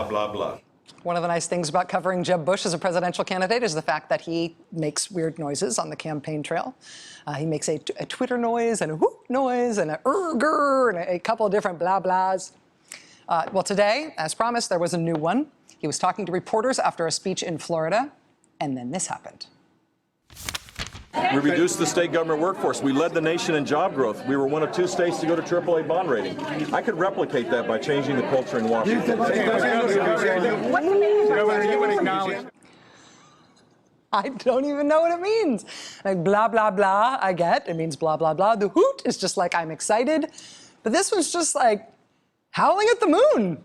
blah, blah, blah. One of the nice things about covering Jeb Bush as a presidential candidate is the fact that he makes weird noises on the campaign trail. He makes a Twitter noise and a whoop noise and a grr and a couple of different blah blahs. Well, today, as promised, there was a new one. He was talking to reporters after a speech in Florida, and then this happened. We reduced the state government workforce. We led the nation in job growth. We were one of 2 states to go to AAA bond rating. I could replicate that by changing the culture in Washington. I don't even know what it means. Like blah, blah, blah, I get. It means blah, blah, blah. The hoot is just like, I'm excited. But this one's just like howling at the moon.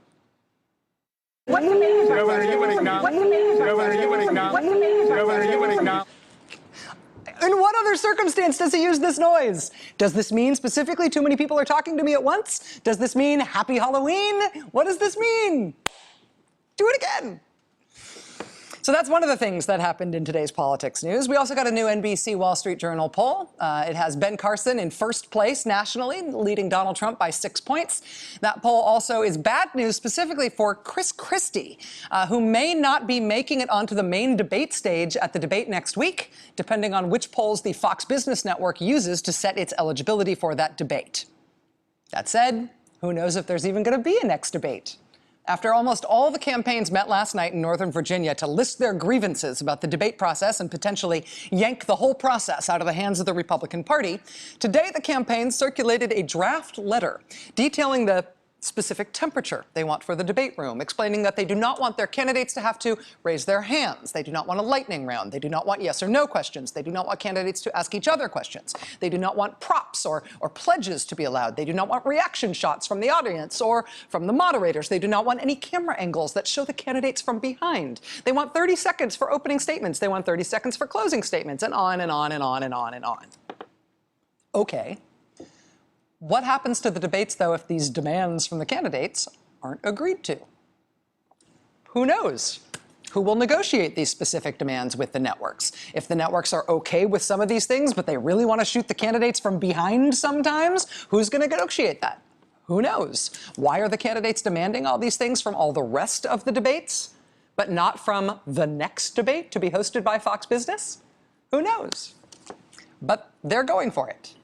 What's the meaning? Governor, you would acknowledge. What's the meaning? Governor, you would acknowledge. What's the meaning? Governor, you would acknowledge. In what other circumstance does he use this noise? Does this mean specifically too many people are talking to me at once? Does this mean happy Halloween? What does this mean? Do it again. So that's one of the things that happened in today's politics news. We also got a new NBC Wall Street Journal poll. It has Ben Carson in first place nationally, leading Donald Trump by 6 points. That poll also is bad news specifically for Chris Christie, who may not be making it onto the main debate stage at the debate next week, depending on which polls the Fox Business Network uses to set its eligibility for that debate. That said, who knows if there's even going to be a next debate? After almost all the campaigns met last night in Northern Virginia to list their grievances about the debate process and potentially yank the whole process out of the hands of the Republican Party, today the campaigns circulated a draft letter detailing the specific temperature they want for the debate room, explaining that they do not want their candidates to have to raise their hands. They do not want a lightning round. They do not want yes or no questions. They do not want candidates to ask each other questions. They do not want props or pledges to be allowed. They do not want reaction shots from the audience or from the moderators. They do not want any camera angles that show the candidates from behind. They want 30 seconds for opening statements. They want 30 seconds for closing statements, and on and on and on and on and on. Okay. What happens to the debates, though, if these demands from the candidates aren't agreed to? Who knows? Who will negotiate these specific demands with the networks? If the networks are okay with some of these things, but they really want to shoot the candidates from behind sometimes, who's going to negotiate that? Who knows? Why are the candidates demanding all these things from all the rest of the debates, but not from the next debate to be hosted by Fox Business? Who knows? But they're going for it.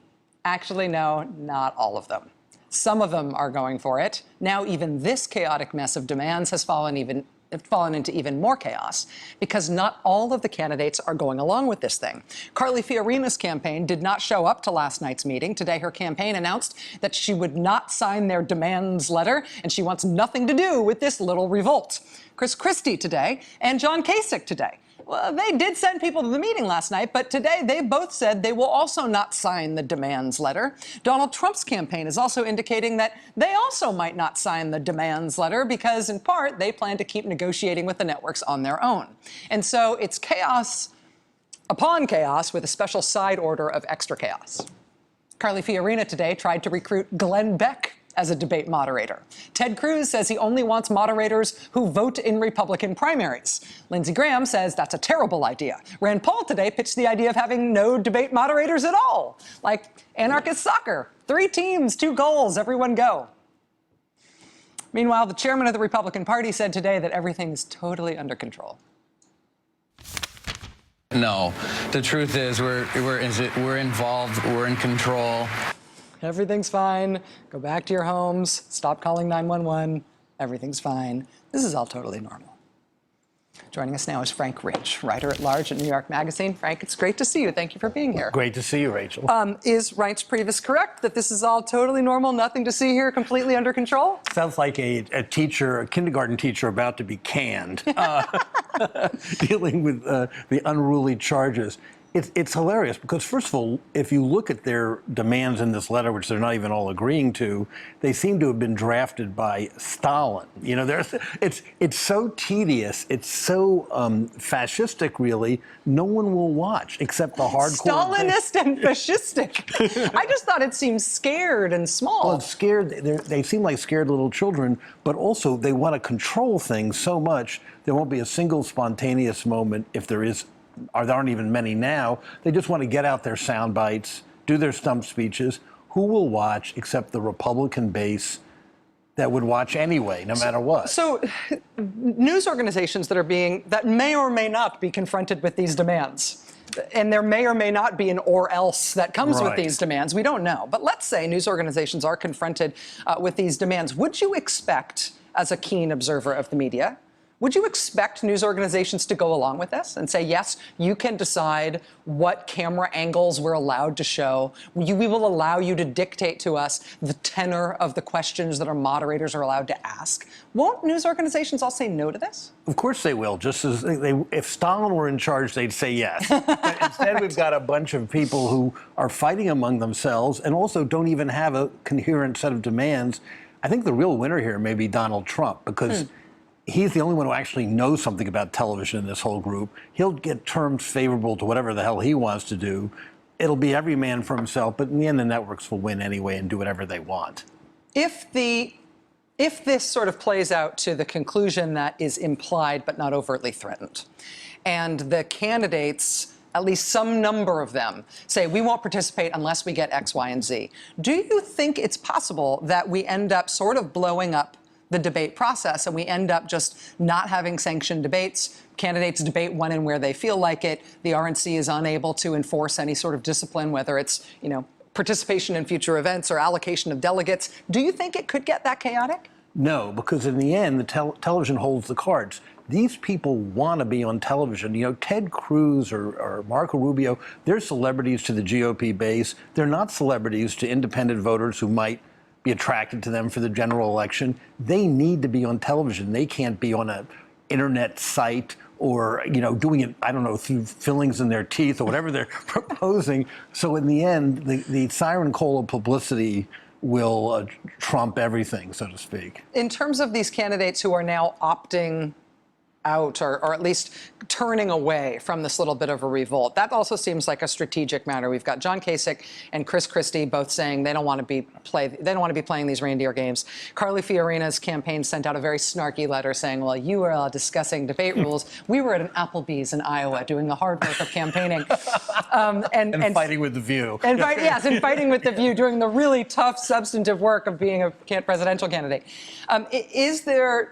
Actually, no, not all of them. Some of them are going for it. Now even this chaotic mess of demands has fallen into even more chaos because not all of the candidates are going along with this thing. Carly Fiorina's campaign did not show up to last night's meeting. Today, her campaign announced that she would not sign their demands letter, and she wants nothing to do with this little revolt. Chris Christie today and John Kasich today. Well, they did send people to the meeting last night, but today they both said they will also not sign the demands letter. Donald Trump's campaign is also indicating that they also might not sign the demands letter because, in part, they plan to keep negotiating with the networks on their own. And so it's chaos upon chaos with a special side order of extra chaos. Carly Fiorina today tried to recruit Glenn Beck as a debate moderator. Ted Cruz says he only wants moderators who vote in Republican primaries. Lindsey Graham says that's a terrible idea. Rand Paul today pitched the idea of having no debate moderators at all, like anarchist soccer. 3 teams, 2 goals, everyone go. Meanwhile, the chairman of the Republican Party said today that everything is totally under control. No, the truth is we're involved, we're in control. Everything's fine. Go back to your homes. Stop calling 911. Everything's fine. This is all totally normal. Joining us now is Frank Rich, writer-at-large at New York Magazine. Frank, it's great to see you. Thank you for being here. Great to see you, Rachel. Is Reince Priebus correct that this is all totally normal, nothing to see here, completely under control? Sounds like a kindergarten teacher about to be canned, dealing with the unruly charges. It's hilarious because, first of all, if you look at their demands in this letter, which they're not even all agreeing to, they seem to have been drafted by Stalin. You know, it's so tedious, it's so fascistic, really. No one will watch except the hardcore. Stalinist and fascistic. I just thought it seemed scared and small. Well, it's scared. They seem like scared little children, but also they want to control things so much there won't be a single spontaneous moment if there is. Or there aren't even many now. They just want to get out their sound bites, do their stump speeches. Who will watch except the Republican base that would watch anyway, no matter what. So, news organizations that may or may not be confronted with these demands, and there may or may not be an or else that comes with Right. these demands, we don't know. But let's say news organizations are confronted with these demands. Would you expect, as a keen observer of the media, would you expect news organizations to go along with this and say, yes, you can decide what camera angles we're allowed to show. We will allow you to dictate to us the tenor of the questions that our moderators are allowed to ask. Won't news organizations all say no to this? Of course they will. Just as if Stalin were in charge, they'd say yes. But instead, we've got a bunch of people who are fighting among themselves and also don't even have a coherent set of demands. I think the real winner here may be Donald Trump, because he's the only one who actually knows something about television in this whole group. He'll get terms favorable to whatever the hell he wants to do. It'll be every man for himself, but in the end, the networks will win anyway and do whatever they want. If this sort of plays out to the conclusion that is implied but not overtly threatened, and the candidates, at least some number of them, say we won't participate unless we get X, Y, and Z, do you think it's possible that we end up sort of blowing up the debate process and we end up just not having sanctioned debates? Candidates debate when and where they feel like it. The RNC is unable to enforce any sort of discipline, whether it's, participation in future events or allocation of delegates. Do you think it could get that chaotic? No, because in the end, the television holds the cards. These people want to be on television. Ted Cruz or Marco Rubio, they're celebrities to the GOP base. They're not celebrities to independent voters who might be attracted to them for the general election. They need to be on television. They can't be on an internet site or, doing it, I don't know, through fillings in their teeth or whatever they're proposing. So in the end, the siren call of publicity will trump everything, so to speak. In terms of these candidates who are now opting out or at least turning away from this little bit of a revolt, that also seems like a strategic matter. We've got John Kasich and Chris Christie both saying they don't want to be playing these reindeer games. Carly Fiorina's campaign sent out a very snarky letter saying, well, you were discussing debate rules. We were at an Applebee's in Iowa doing the hard work of campaigning. And fighting with The View. And fighting with The View, doing the really tough substantive work of being a presidential candidate. Is there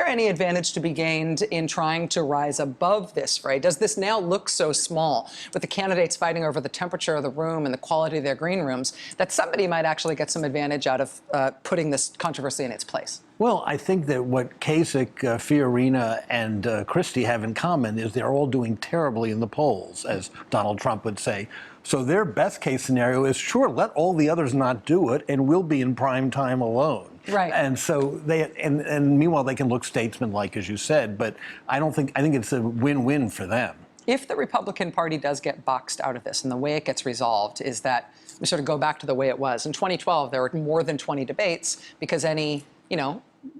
any advantage to be gained in trying to rise above this fray? Does this now look so small with the candidates fighting over the temperature of the room and the quality of their green rooms that somebody might actually get some advantage out of putting this controversy in its place? Well, I think that what Kasich, Fiorina, and Christie have in common is they're all doing terribly in the polls, as Donald Trump would say. So their best case scenario is, sure, let all the others not do it, and we'll be in prime time alone. Right. And so and meanwhile, they can look statesmanlike, as you said, but I think it's a win-win for them. If the Republican Party does get boxed out of this, and the way it gets resolved is that we sort of go back to the way it was. In 2012, there were more than 20 debates because any,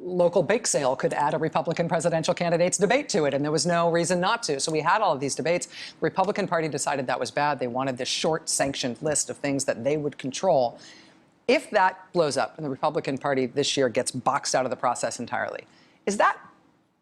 local bake sale could add a Republican presidential candidate's debate to it, and there was no reason not to. So we had all of these debates. The Republican Party decided that was bad. They wanted this short sanctioned list of things that they would control. If that blows up and the Republican Party this year gets boxed out of the process entirely, is that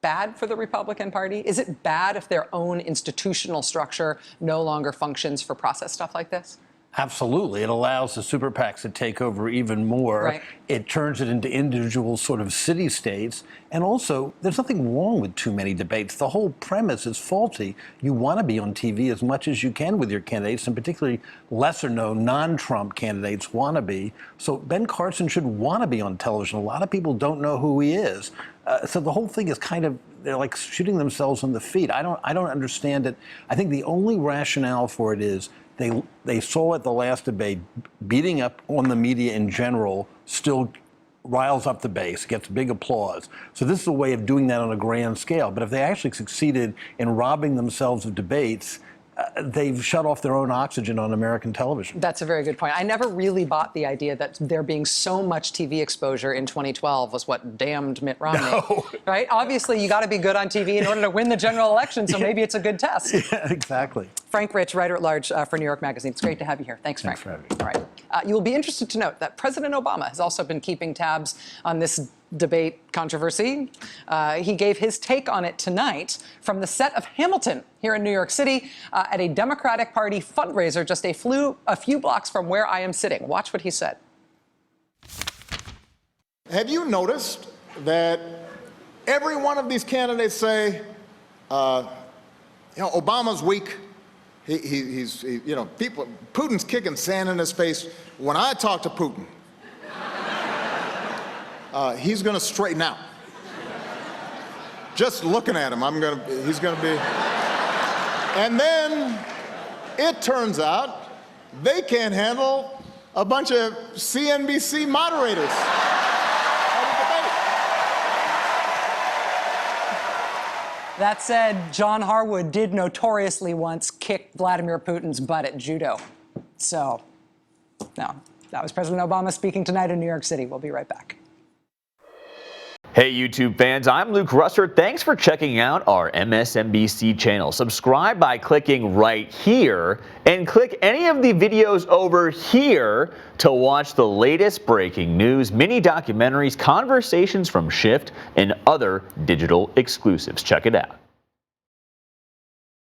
bad for the Republican Party? Is it bad if their own institutional structure no longer functions for process stuff like this? Absolutely. It allows the super PACs to take over even more. Right. It turns it into individual sort of city states. And also, there's nothing wrong with too many debates. The whole premise is faulty. You want to be on TV as much as you can with your candidates, and particularly lesser-known non-Trump candidates want to be. So Ben Carson should want to be on television. A lot of people don't know who he is. So the whole thing is they're like shooting themselves in the feet. I don't understand it. I think the only rationale for it is they saw at the last debate, beating up on the media in general still riles up the base, gets big applause. So this is a way of doing that on a grand scale. But if they actually succeeded in robbing themselves of debates, they've shut off their own oxygen on American television. That's a very good point. I never really bought the idea that there being so much TV exposure in 2012 was what damned Mitt Romney. No. Right? Obviously, you got to be good on TV in order to win the general election, so maybe it's a good test. Yeah, exactly. Frank Rich, writer-at-large for New York Magazine. It's great to have you here. Thanks, Frank. Thanks for having me. All right. You will be interested to note that President Obama has also been keeping tabs on this debate controversy. He gave his take on it tonight from the set of Hamilton here in New York City at a Democratic Party fundraiser just a few blocks from where I am sitting. Watch what he said. Have you noticed that every one of these candidates say, Obama's weak. He's Putin's kicking sand in his face. When I talk to Putin, he's going to straighten out. Just looking at him, he's going to be. And then it turns out they can't handle a bunch of CNBC moderators. That said, John Harwood did notoriously once kick Vladimir Putin's butt at judo. So, no, that was President Obama speaking tonight in New York City. We'll be right back. Hey YouTube fans, I'm Luke Russer. Thanks for checking out our MSNBC channel. Subscribe by clicking right here and click any of the videos over here to watch the latest breaking news, mini documentaries, conversations from Shift, and other digital exclusives. Check it out.